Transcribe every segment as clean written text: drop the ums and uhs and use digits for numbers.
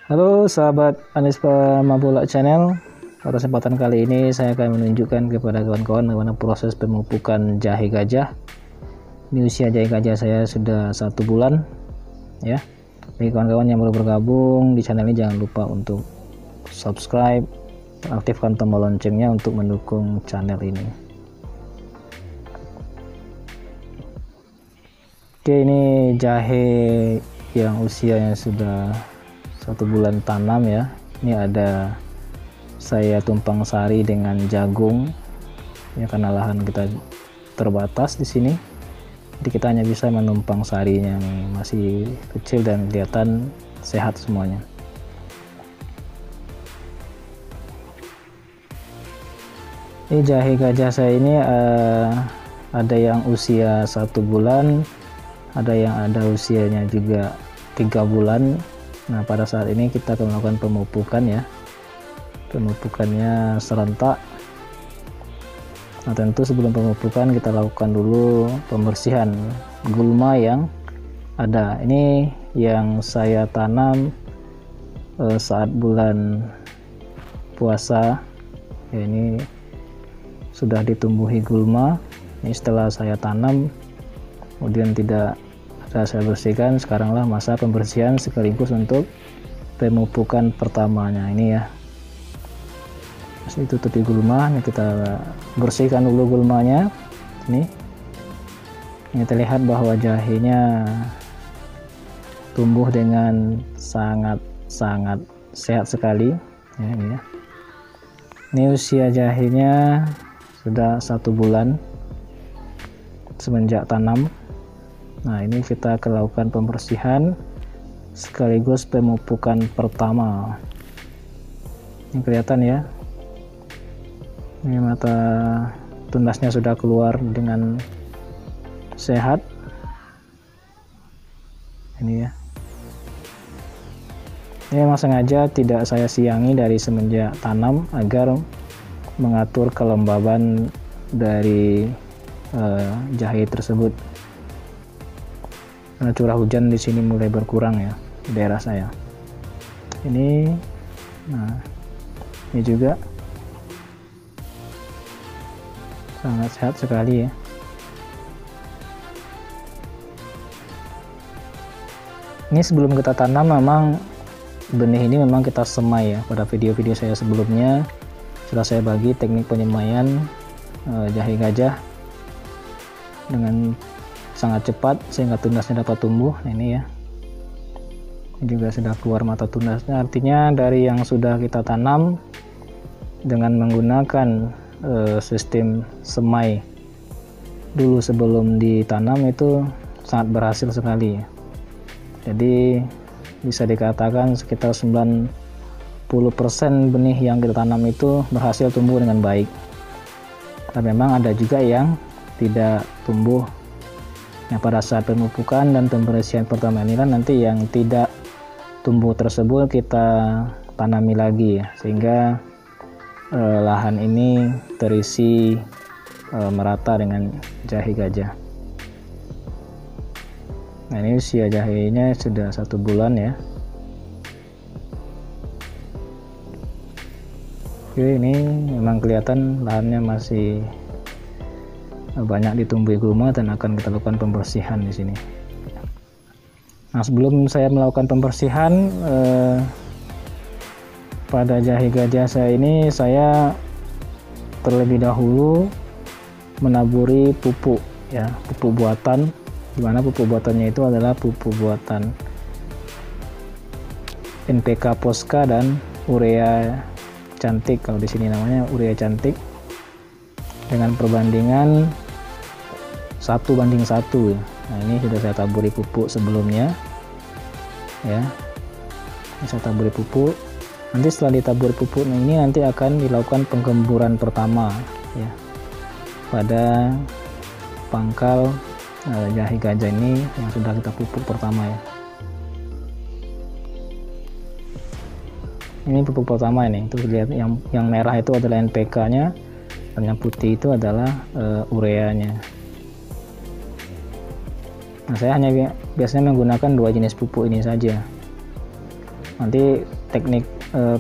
Halo sahabat Anispa Mabola Channel. Pada kesempatan kali ini saya akan menunjukkan kepada kawan-kawan bagaimana proses pemupukan jahe gajah. Ini usia jahe gajah saya sudah 1 bulan ya. Bagi kawan-kawan yang baru bergabung di channel ini, jangan lupa untuk subscribe, aktifkan tombol loncengnya untuk mendukung channel ini. Oke, ini jahe yang usianya sudah 1 bulan tanam ya. Ini ada saya tumpang sari dengan jagung ya, karena lahan kita terbatas di sini, jadi kita hanya bisa menumpang sarinya nih, masih kecil dan kelihatan sehat semuanya. Ini jahe gajah saya ini ada yang usia 1 bulan, ada yang ada usianya juga 3 bulan. Nah, pada saat ini kita akan melakukan pemupukan ya. Pemupukannya serentak. Nah, tentu sebelum pemupukan kita lakukan dulu pembersihan gulma yang ada. Ini yang saya tanam saat bulan puasa. Ya, ini sudah ditumbuhi gulma. Ini setelah saya tanam, kemudian tidak saya bersihkan. Sekaranglah masa pembersihan sekaligus untuk pemupukan pertamanya ini ya. Masih tutupi gulma, ini kita bersihkan dulu gulmanya. Ini terlihat bahwa jahenya tumbuh dengan sangat sehat sekali ya, ini ya. Ini usia jahenya sudah 1 bulan semenjak tanam. Nah, ini kita akan lakukan pembersihan sekaligus pemupukan pertama. Ini kelihatan ya, ini mata tunasnya sudah keluar dengan sehat ini ya. Ini memang sengaja tidak saya siangi dari semenjak tanam agar mengatur kelembaban dari jahe tersebut. Karena curah hujan di sini mulai berkurang ya di daerah saya. Ini, nah, ini juga sangat sehat sekali ya. Ini sebelum kita tanam, memang benih ini memang kita semai ya. Pada video-video saya sebelumnya sudah saya bagi teknik penyemaian jahe gajah dengan sangat cepat sehingga tunasnya dapat tumbuh. Nah, ini ya, ini juga sudah keluar mata tunasnya, artinya dari yang sudah kita tanam dengan menggunakan sistem semai dulu sebelum ditanam itu sangat berhasil sekali. Jadi bisa dikatakan sekitar 90% benih yang kita tanam itu berhasil tumbuh dengan baik. Dan memang ada juga yang tidak tumbuh. Nah, pada saat pemupukan dan pembersihan pertama inilah nanti yang tidak tumbuh tersebut kita tanami lagi ya, sehingga lahan ini terisi merata dengan jahe gajah. Nah, ini usia jahenya sudah 1 bulan ya. Oke, ini memang kelihatan lahannya masih banyak ditumbuhi gulma dan akan kita lakukan pembersihan di sini. Nah, sebelum saya melakukan pembersihan pada jahe gajah saya ini, saya terlebih dahulu menaburi pupuk ya, pupuk buatan, dimana pupuk buatannya itu adalah pupuk buatan NPK Posca dan urea cantik. Kalau di sini namanya urea cantik, dengan perbandingan 1:1 ya. Nah, ini sudah saya taburi pupuk sebelumnya ya. Ini saya taburi pupuk. Nanti setelah ditaburi pupuk ini nanti akan dilakukan penggemburan pertama ya pada pangkal jahe gajah ini yang sudah kita pupuk pertama ya. Ini pupuk pertama ini, itu lihat yang merah itu adalah NPK-nya, dan yang putih itu adalah ureanya. Nah, saya hanya biasanya menggunakan 2 jenis pupuk ini saja. Nanti teknik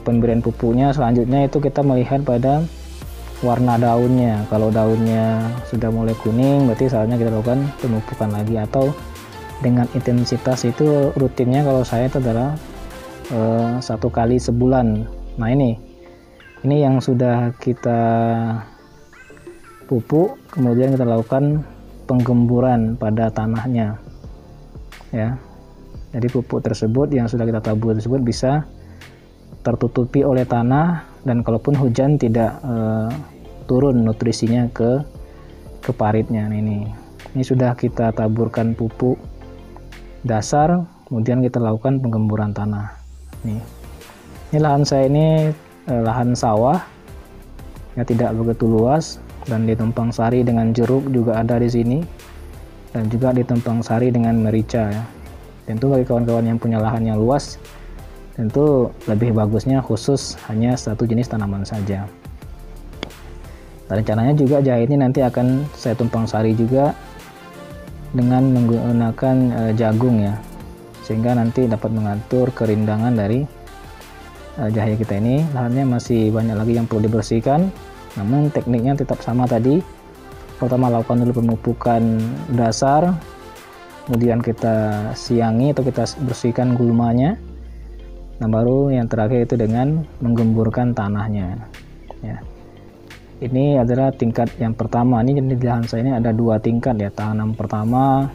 pemberian pupuknya selanjutnya itu kita melihat pada warna daunnya. Kalau daunnya sudah mulai kuning, berarti saatnya kita lakukan pemupukan lagi, atau dengan intensitas itu rutinnya kalau saya itu adalah 1 kali sebulan. Nah ini yang sudah kita pupuk, kemudian kita lakukan penggemburan pada tanahnya ya. Jadi pupuk tersebut yang sudah kita tabur tersebut bisa tertutupi oleh tanah, dan kalaupun hujan tidak turun nutrisinya ke paritnya. Ini sudah kita taburkan pupuk dasar, kemudian kita lakukan penggemburan tanah. Ini lahan saya ini lahan sawah ya, tidak begitu luas, dan ditumpang sari dengan jeruk juga ada di sini, dan juga ditumpang sari dengan merica ya. Tentu bagi kawan-kawan yang punya lahan yang luas, tentu lebih bagusnya khusus hanya satu jenis tanaman saja. Dan rencananya juga jahe ini nanti akan saya tumpang sari juga dengan menggunakan jagung ya, sehingga nanti dapat mengatur kerindangan dari jahe kita ini. Lahannya masih banyak lagi yang perlu dibersihkan, namun tekniknya tetap sama tadi. Pertama lakukan dulu pemupukan dasar, kemudian kita siangi atau kita bersihkan gulmanya. Nah baru yang terakhir itu dengan menggemburkan tanahnya ya. Ini adalah tingkat yang pertama. Ini di lahan saya ini ada 2 tingkat ya, tanam pertama,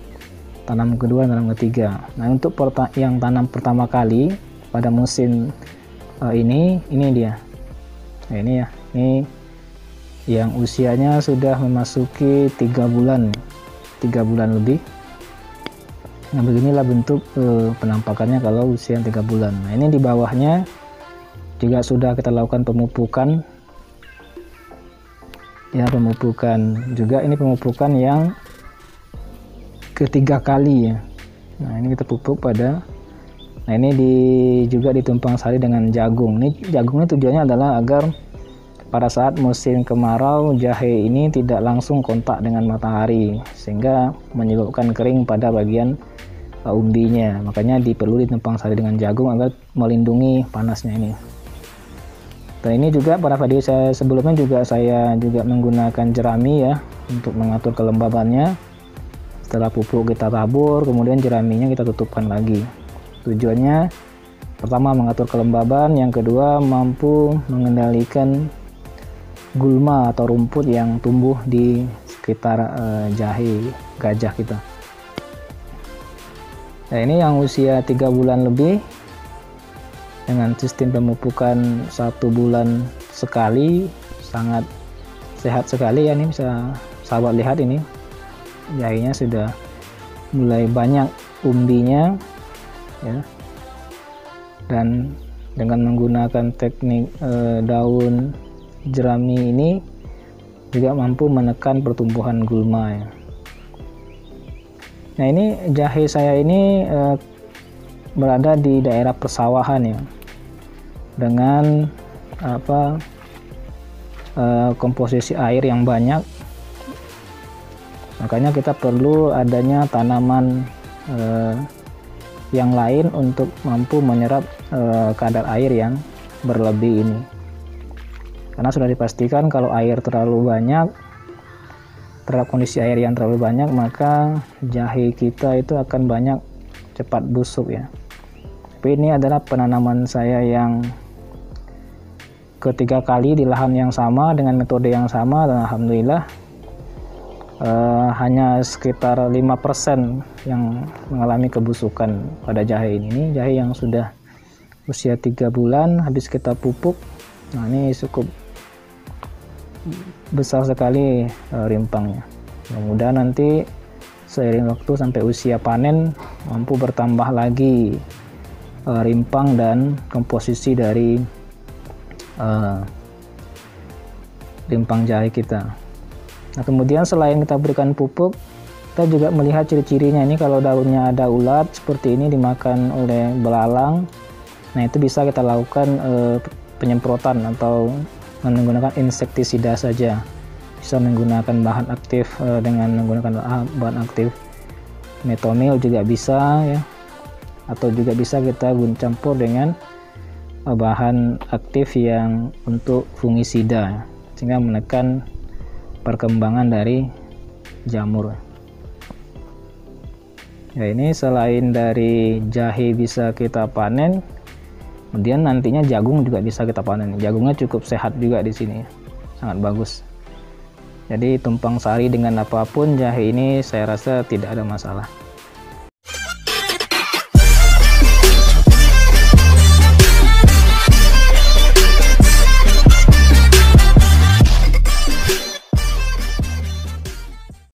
tanam kedua, tanam ketiga. Nah untuk yang tanam pertama kali pada musim ini dia. Nah, ini ya, ini yang usianya sudah memasuki 3 bulan lebih. Nah beginilah bentuk penampakannya kalau usia 3 bulan. Nah ini di bawahnya juga sudah kita lakukan pemupukan ya, pemupukan juga. Ini pemupukan yang ketiga kali ya. Nah ini kita pupuk pada, nah ini juga ditumpang sari dengan jagung. Ini jagungnya tujuannya adalah agar pada saat musim kemarau jahe ini tidak langsung kontak dengan matahari, sehingga menyebabkan kering pada bagian umbinya. Makanya perlu ditumpang sari dengan jagung agar melindungi panasnya ini. Dan ini juga pada video saya sebelumnya saya juga menggunakan jerami ya untuk mengatur kelembabannya. Setelah pupuk kita tabur, kemudian jeraminya kita tutupkan lagi. Tujuannya pertama mengatur kelembaban, yang kedua mampu mengendalikan gulma atau rumput yang tumbuh di sekitar jahe gajah kita. Nah ini yang usia 3 bulan lebih, dengan sistem pemupukan 1 bulan sekali, sangat sehat sekali ya. Ini bisa sahabat lihat, ini jahenya sudah mulai banyak umbinya ya, dan dengan menggunakan teknik daun jerami ini juga mampu menekan pertumbuhan gulma ya. Nah ini jahe saya ini berada di daerah persawahan ya, dengan komposisi air yang banyak. Makanya kita perlu adanya tanaman yang lain untuk mampu menyerap kadar air yang berlebih ini. Karena sudah dipastikan kalau air terlalu banyak, terhadap kondisi air yang terlalu banyak, maka jahe kita itu akan banyak cepat busuk ya. Tapi ini adalah penanaman saya yang ketiga kali di lahan yang sama dengan metode yang sama, dan alhamdulillah hanya sekitar 5% yang mengalami kebusukan pada jahe ini. Ini jahe yang sudah usia 3 bulan habis kita pupuk. Nah ini cukup besar sekali rimpangnya. Mudah-mudahan nanti seiring waktu sampai usia panen mampu bertambah lagi rimpang dan komposisi dari rimpang jahe kita. Nah kemudian selain kita berikan pupuk, kita juga melihat ciri-cirinya. Ini kalau daunnya ada ulat seperti ini dimakan oleh belalang, nah itu bisa kita lakukan penyemprotan atau menggunakan insektisida saja. Bisa menggunakan bahan aktif dengan menggunakan bahan aktif metomil juga bisa ya. atau juga bisa kita campur dengan bahan aktif yang untuk fungisida sehingga menekan perkembangan dari jamur. Ya, ini selain dari jahe bisa kita panen, kemudian nantinya jagung juga bisa kita panen. Jagungnya cukup sehat juga di sini, sangat bagus. Jadi tumpang sari dengan apapun jahe ini saya rasa tidak ada masalah.